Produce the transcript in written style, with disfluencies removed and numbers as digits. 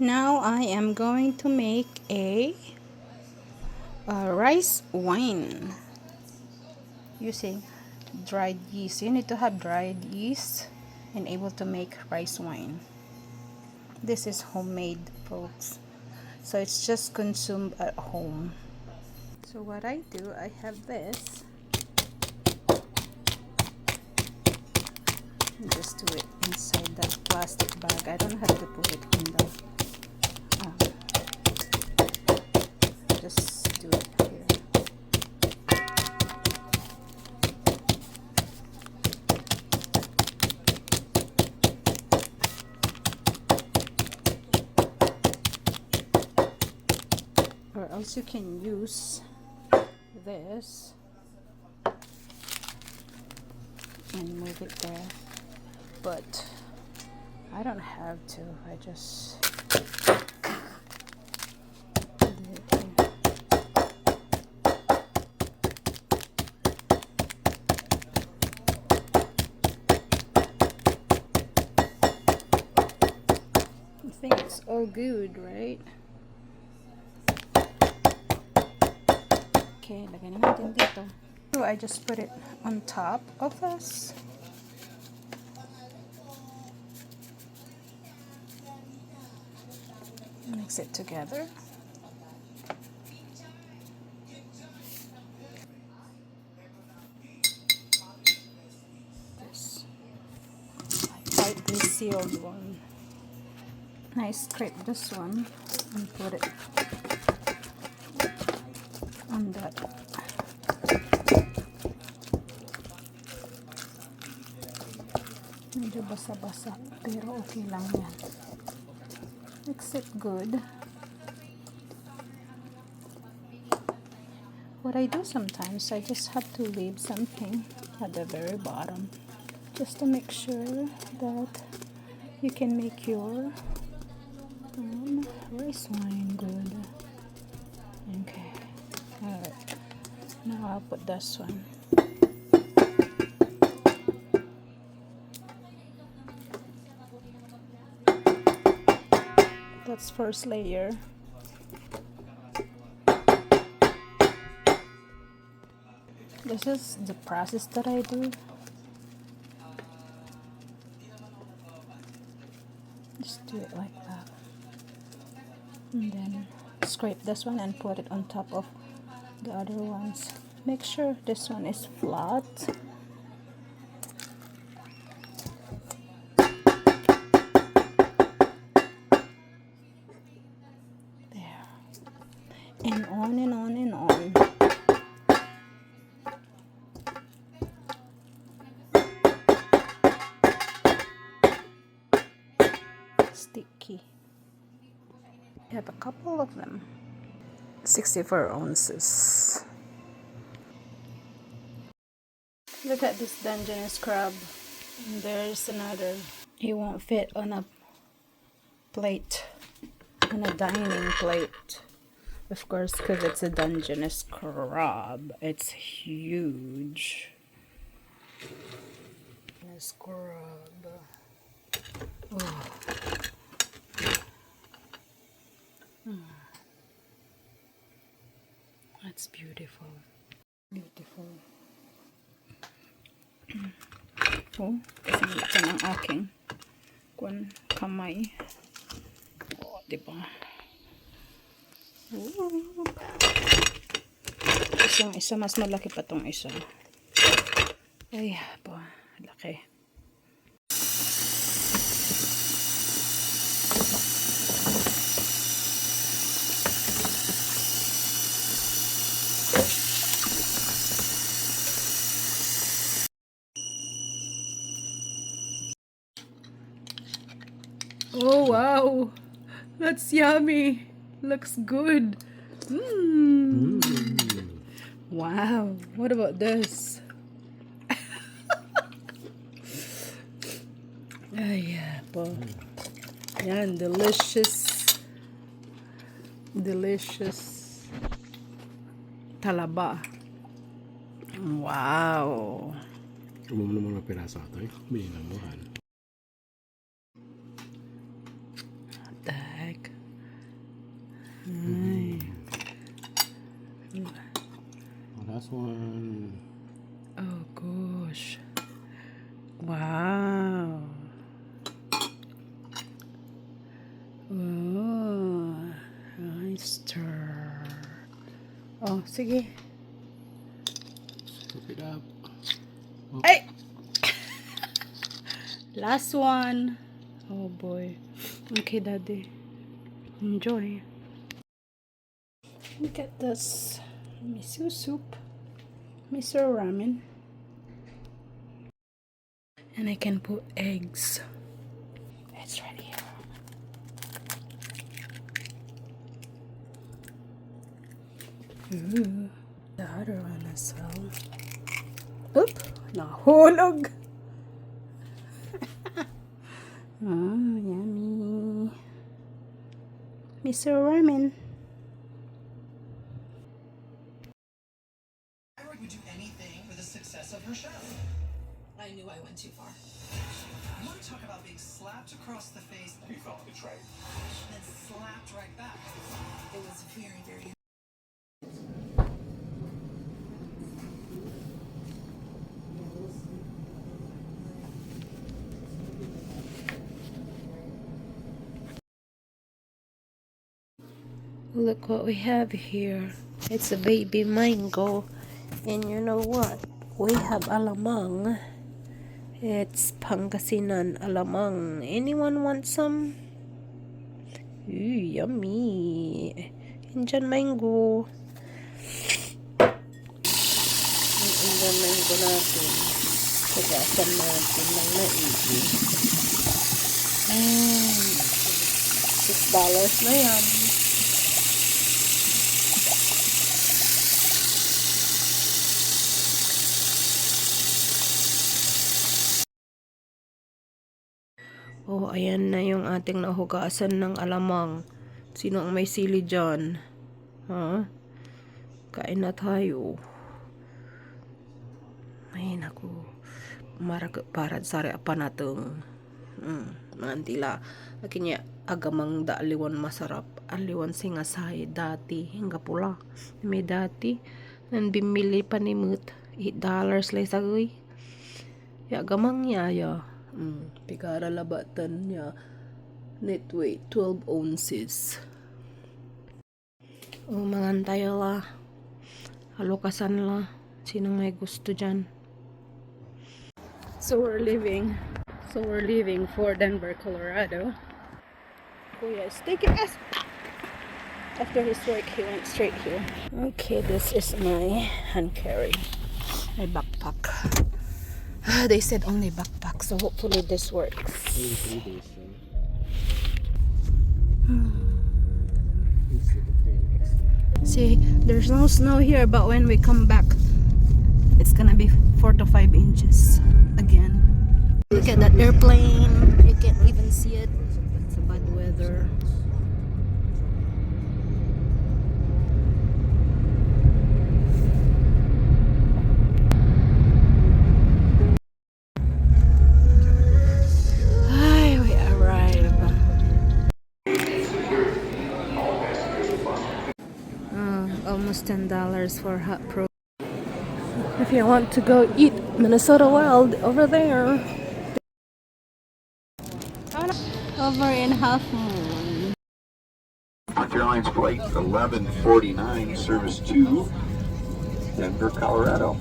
Now I am going to make a rice wine using dried yeast. You need to have dried yeast and able to make rice wine. This is homemade, folks, so it's just consumed at home. So what I do, I have this. Just do it inside that plastic bag. I don't have to put it in the just do it here. Or else you can use this and move it there, but I don't have to. I just do it here. I think it's all good, right? Okay, lagyan na natin dito. So I just put it on top of this. Mix it together. This tightly sealed one. I scrape this one and put it on that. Medyo basa-basa, pero okay lang yan. Mix it good. What I do sometimes, I just have to leave something at the very bottom just to make sure that you can make your rice wine good. Okay, alright, now I'll put this one. That's first layer. This is the process that I do. Just do it like that. And then scrape this one and put it on top of the other ones. Make sure this one is flat. There. And on and on and on. Sticky. I have a couple of them. 64 ounces. Look at this Dungeness crab. And there's another. It won't fit on a plate, on a dining plate. Of course, because it's a Dungeness crab. It's huge. Dungeness crab. Oh. That's beautiful. Beautiful. Oh, kasama ito ng aking kamay. Oh, diba? Isa mas malaki pa tong isa. Ay, po, laki. Oh wow, that's yummy. Looks good. Wow, what about this? Ay, po. Yan, delicious. Delicious talaba. Wow. Umum naman na piraso ito. May namuhan. What the heck? Ay. Oh, that's one. Oh gosh. Wow. Oh, oyster. Oh, sige. Scoop it up. Ay! Last one. Oh boy. Okay, daddy. Enjoy. Look at this miso soup. Miso ramen. And I can put eggs. It's ready. Ooh. The other one as well. Oop! Nahulog! Oh, yummy. Miso ramen. Would do anything for the success of her show. I knew I went too far. You want to talk about being slapped across the face He felt betrayed. and then slapped right back. It was very, very. Look what we have here. It's a baby mango. And you know what? We have alamang. It's Pangasinan alamang. Anyone want some? Ooh, yummy. Indian mango. Yung Indian mango natin. Kagasan natin ng maigi. $6 na yan. Oh, ayan na yung ating nahugasan ng alamang. Sino ang may sili dyan? Ha? Kain na tayo. Ay, naku. Para sari apa natong. Mantila. Akin agamang da aliwan masarap. Aliwan singasay dati. Hingga pula. May dati. Nan bimili pa ni Mut. $8 lay sagoy. Ya gamang niya ya. Pigara labatan niya. Net weight 12 ounces. Mangantay la. Halukasan la. Sinong may gusto dyan? So we're leaving for Denver, Colorado. Kuya is taking us. After his work, he went straight here. Okay, this is my hand carry. My backpack. They said only backpack, so hopefully this works. See, there's no snow here, but when we come back, it's gonna be 4 to 5 inches again. Look at that airplane. You can't even see it. It's a bad weather. We arrive. Almost $10 for hot pro. If you want to go eat Minnesota Wild over there. Over in Half Moon. Airlines flight 1149, service to Denver, Colorado.